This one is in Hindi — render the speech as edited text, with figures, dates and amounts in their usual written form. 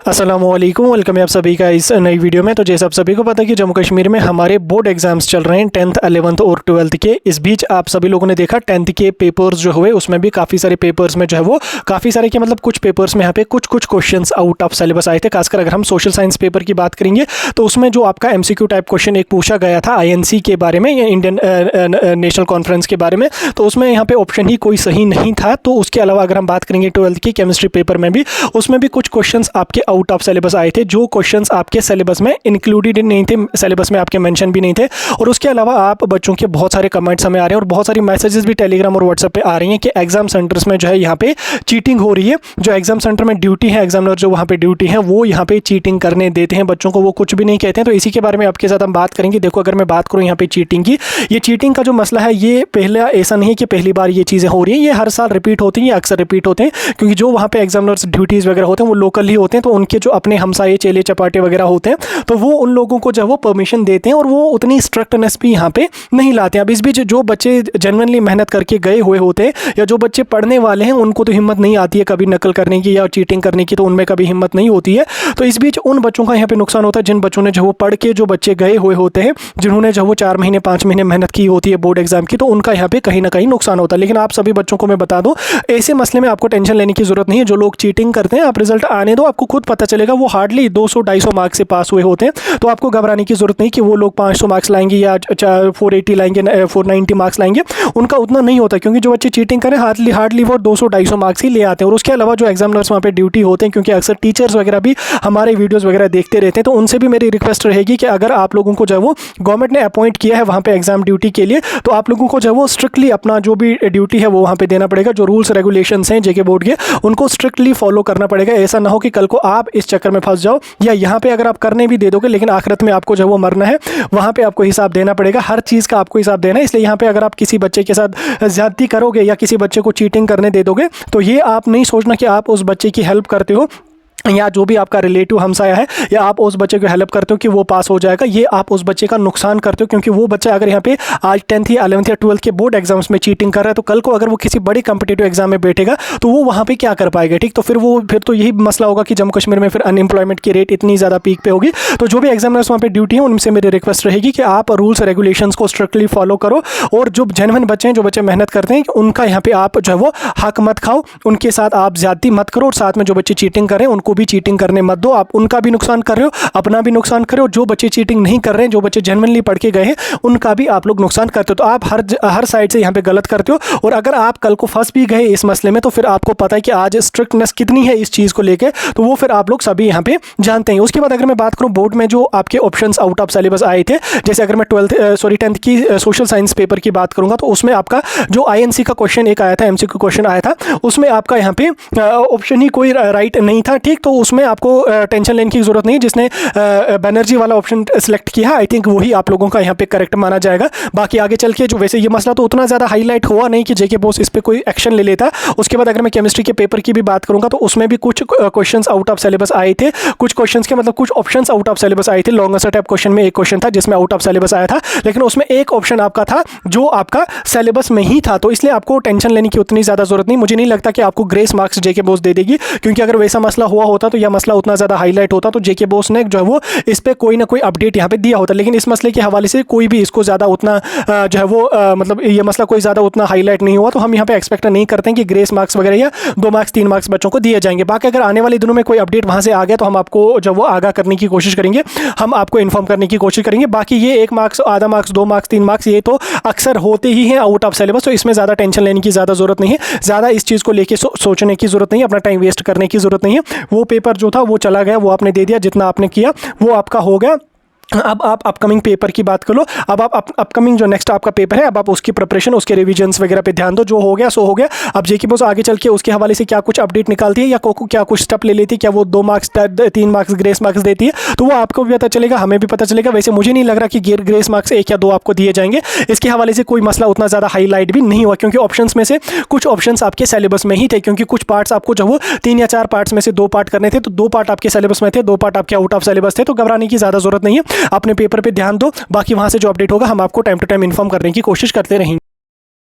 अस्सलामुअलैकुम, वेलकम है आप सभी का इस नई वीडियो में। तो जैसे आप सभी को पता है कि जम्मू कश्मीर में हमारे बोर्ड एग्जाम्स चल रहे हैं 10th 11th और 12th के। इस बीच आप सभी लोगों ने देखा 10th के पेपर्स जो हुए उसमें भी काफ़ी सारे पेपर्स में जो है वो काफ़ी सारे के मतलब कुछ पेपर्स में यहाँ पे कुछ क्वेश्चंस आउट ऑफ सिलेबस आए थे। खासकर अगर हम सोशल साइंस पेपर की बात करेंगे तो उसमें जो आपका MCQ टाइप क्वेश्चन एक पूछा गया था INC के बारे में या इंडियन नेशनल कॉन्फ्रेंस के बारे में, तो उसमें यहाँ पे ऑप्शन ही कोई सही नहीं था। तो उसके अलावा अगर हम बात करेंगे 12th की केमिस्ट्री पेपर में भी, उसमें भी कुछ क्वेश्चंस आपके आउट ऑफ सिलेबस आए थे, जो क्वेश्चंस आपके सिलेबस में इंक्लूडेड नहीं थे, सिलेबस में आपके मेंशन भी नहीं थे। और उसके अलावा आप बच्चों के बहुत सारे कमेंट्स हमें आ रहे हैं और बहुत सारी मैसेजेस भी टेलीग्राम और व्हाट्सएप पे आ रही हैं कि एग्जाम सेंटर्स में जो है यहाँ पे चीटिंग हो रही है। जो एग्जाम सेंटर में ड्यूटी है, एग्जामिनर जो वहाँ पे ड्यूटी है वो यहाँ पे चीटिंग करने देते हैं बच्चों को, वो कुछ भी नहीं कहते हैं। तो इसी के बारे में आपके साथ हम बात करेंगे। देखो, अगर मैं बात करूँ यहाँ पे चीटिंग की, ये चीटिंग का जो मसला है ये पहला ऐसा नहीं है कि पहली बार ये चीज़ें हो रही हैं, ये हर साल रिपीट होती हैं, ये अक्सर रिपीट होते हैं, क्योंकि जो वहाँ पे एग्जामिनर्स ड्यूटीज़ वगैरह होते हैं वो लोकल ही होते हैं। तो उनके जो अपने हमसाये चेले चपाटे वगैरह होते हैं तो वो उन लोगों को जो वो परमिशन देते हैं और वो उतनी स्ट्रिक्टनेस भी यहाँ पे नहीं लाते हैं। अब इस बीच जो बच्चे जेन्युइनली मेहनत करके गए हुए होते हैं या जो बच्चे पढ़ने वाले हैं उनको तो हिम्मत नहीं आती है कभी नकल करने की या चीटिंग करने की, तो उनमें कभी हिम्मत नहीं होती है। तो इस बीच उन बच्चों का यहाँ पे नुकसान होता है जिन बच्चों ने जो वो पढ़ के जो बच्चे गए हुए होते हैं, जिन्होंने जो वो 4 महीने 5 महीने मेहनत की होती है बोर्ड एग्जाम की, तो उनका यहाँ पे कहीं ना कहीं नुकसान होता है। लेकिन आप सभी बच्चों को मैं बता दूं, ऐसे मसले में आपको टेंशन लेने की जरूरत नहीं है। जो लोग चीटिंग करते हैं, आप रिजल्ट आने दो, आपको खुद पता चलेगा। वो हार्डली 200-250 मार्क्स से पास हुए होते हैं, तो आपको घबराने की जरूरत नहीं कि वो लोग 500 मार्क्स लाएंगे या 480 लाएंगे, 490 मार्क्स लाएंगे। उनका उतना नहीं होता, क्योंकि जो बच्चे चीटिंग करें हार्डली वो 200-250 मार्क्स ही ले आते हैं। और उसके अलावा जो एग्जामिनर्स वहाँ पे ड्यूटी होते हैं, क्योंकि अक्सर टीचर्स वगैरह भी हमारे वीडियोज़ वगैरह देखते रहते हैं, तो उनसे भी मेरी रिक्वेस्ट रहेगी कि अगर आप लोगों को जो है वो गवर्नमेंट ने अपॉइंट किया है वहाँ पे एग्जाम ड्यूटी के लिए, तो आप लोगों को जो है वो स्ट्रिक्टली अपना जो भी ड्यूटी है वो वहाँ पे देना पड़ेगा। जो रूल्स रेगुलेशंस हैं जेके बोर्ड के, उनको स्ट्रिक्टली फॉलो करना पड़ेगा। ऐसा ना हो कि कल को आप इस चक्कर में फंस जाओ, या यहाँ पे अगर आप करने भी दे दोगे लेकिन आखिरत में आपको जो वो मरना है, वहाँ पे आपको हिसाब देना पड़ेगा। हर चीज़ का आपको हिसाब देना है। इसलिए यहाँ पे अगर आप किसी बच्चे के साथ ज्यादती करोगे या किसी बच्चे को चीटिंग करने दे दोगे, तो ये आप नहीं सोचना कि आप उस बच्चे की हेल्प करते हो या जो भी आपका रिलेटिव हमसाया है या आप उस बच्चे को हेल्प करते हो कि वो पास हो जाएगा। ये आप उस बच्चे का नुकसान करते हो, क्योंकि वो बच्चा अगर यहाँ पे आज 10th या 11th या 12th के बोर्ड एग्जाम्स में चीटिंग कर रहा है, तो कल को अगर वो किसी बड़ी कम्पिटिटिव एग्जाम में बैठेगा तो वो वहाँ पे क्या कर पाएगा। ठीक, तो फिर तो यही मसला होगा कि जम्मू कश्मीर में फिर अनएम्प्लॉयमेंट की रेट इतनी ज़्यादा पीक पे होगी। तो जो भी एग्जामिनर्स वहाँ पे ड्यूटी है, उनसे मेरी रिक्वेस्ट रहेगी कि आप रूल्स रेगुलेशंस को स्ट्रिक्टली फॉलो करो, और जो जेन्युइन बच्चे हैं, जो बच्चे मेहनत करते हैं, उनका यहाँ पे आप जो है वो हक मत खाओ, उनके साथ आप ज्यादती मत करो, और साथ में जो बच्चे चीटिंग करें उनको भी चीटिंग करने मत दो। आप उनका भी नुकसान कर रहे हो, अपना भी नुकसान कर रहे हो। जो बच्चे चीटिंग नहीं कर रहे हैं, जो बच्चे जेन्युइनली पढ़ के गए हैं, उनका भी आप लोग नुकसान करते हो। तो आप हर साइड से यहाँ पे गलत करते हो। और अगर आप कल को फंस भी गए इस मसले में, तो फिर आपको पता है कि आज स्ट्रिक्टनेस कितनी है इस चीज़ को लेकर, तो वो फिर आप लोग सभी यहाँ पे जानते हैं। उसके बाद अगर मैं बात करूँ बोर्ड में जो आपके ऑप्शंस आउट ऑफ सिलेबस आए थे, जैसे अगर मैं 10th की सोशल साइंस पेपर की बात करूँगा, तो उसमें आपका जो INC का क्वेश्चन एक आया था, MCQ क्वेश्चन आया था, उसमें आपका यहाँ पे ऑप्शन ही कोई राइट नहीं था। ठीक, तो उसमें आपको टेंशन लेने की जरूरत नहीं। जिसने बनर्जी वाला ऑप्शन सेलेक्ट किया, आई थिंक वही आप लोगों का यहाँ पे करेक्ट माना जाएगा। बाकी आगे चल के जो वैसे ये मसला तो उतना ज़्यादा हाईलाइट हुआ नहीं कि जेके बॉस इस पर कोई एक्शन ले लेता। उसके बाद अगर मैं केमिस्ट्री के पेपर की भी बात करूँगा, तो उसमें भी कुछ क्वेश्चंस आउट ऑफ सिलेबस आए थे। कुछ क्वेश्चंस के मतलब कुछ ऑप्शंस आउट ऑफ सिलेबस आए थे। लॉन्ग आंसर टाइप क्वेश्चन में एक क्वेश्चन था जिसमें आउट ऑफ सिलेबस आया था, लेकिन उसमें एक ऑप्शन आपका था जो आपका सिलेबस में ही था। तो इसलिए आपको टेंशन लेने की उतनी ज़्यादा जरूरत नहीं। मुझे नहीं लगता कि आपको ग्रेस मार्क्स जेके बॉस दे देगी, क्योंकि अगर वैसा मसला हुआ होता तो यह मसला उतना ज़्यादा हाईलाइट होता, तो जेके बॉस ने जो है वो इस पे कोई ना कोई अपडेट यहाँ पे दिया होता। लेकिन इस मसले के हवाले से कोई भी इसको ज़्यादा उतना जो है वो मतलब ये मसला कोई ज़्यादा उतना हाईलाइट नहीं हुआ, तो हम यहाँ पे एक्सपेक्ट नहीं करते हैं कि ग्रेस मार्क्स वगैरह या 2 मार्क्स 3 मार्क्स बच्चों को दिए जाएंगे। बाकी अगर आने वाले दिनों में कोई अपडेट वहाँ से आ गया तो हम आपको जो वो आगाह करने की कोशिश करेंगे, हम आपको इन्फॉर्म करने की कोशिश करेंगे। बाकी ये 1 मार्क्स, आधा मार्क्स, 2 मार्क्स, 3 मार्क्स, ये तो अक्सर होते ही हैं आउट ऑफ सिलेबस, तो इसमें ज़्यादा टेंशन लेने की ज़्यादा जरूरत नहीं है। ज़्यादा इस चीज़ को लेकर सोचने की जरूरत नहीं है, अपना टाइम वेस्ट करने की जरूरत नहीं है। वो पेपर जो था वो चला गया, वो आपने दे दिया, जितना आपने किया वो आपका हो गया। अब आप अपकमिंग पेपर की बात कर लो। अब आप अपकमिंग जो नेक्स्ट आपका पेपर है, अब आप उसकी प्रिपरेशन, उसके रिविजन्स वगैरह पे ध्यान दो। जो हो गया सो हो गया। अब जेके बॉस आगे चल के उसके हवाले से क्या कुछ अपडेट निकालती है या क्या कुछ स्टेप ले लेती है, क्या वो 2 मार्क्स 3 मार्क्स ग्रेस मार्क्स देती है, तो वो आपको भी पता चलेगा, हमें भी पता चलेगा। वैसे मुझे नहीं लग रहा कि ग्रेस मार्क्स 1 या 2 आपको दिए जाएंगे। इसके हवाले से कोई मसला उतना ज़्यादा हाईलाइट भी नहीं हुआ, क्योंकि ऑप्शंस में से कुछ ऑप्शंस आपके सिलेबस में ही थे, क्योंकि कुछ पार्ट्स आपको जो वो 3 या 4 पार्ट्स में से 2 पार्ट करने थे, तो 2 पार्ट आपके सिलेबस में थे, 2 पार्ट आपके आउट ऑफ सिलेबस थे। तो घबराने की ज़्यादा जरूरत नहीं है, अपने पेपर पर ध्यान दो। बाकी वहाँ से जो अपडेट होगा हम आपको टाइम टू टाइम इन्फॉर्म करने की कोशिश करते रहेंगे।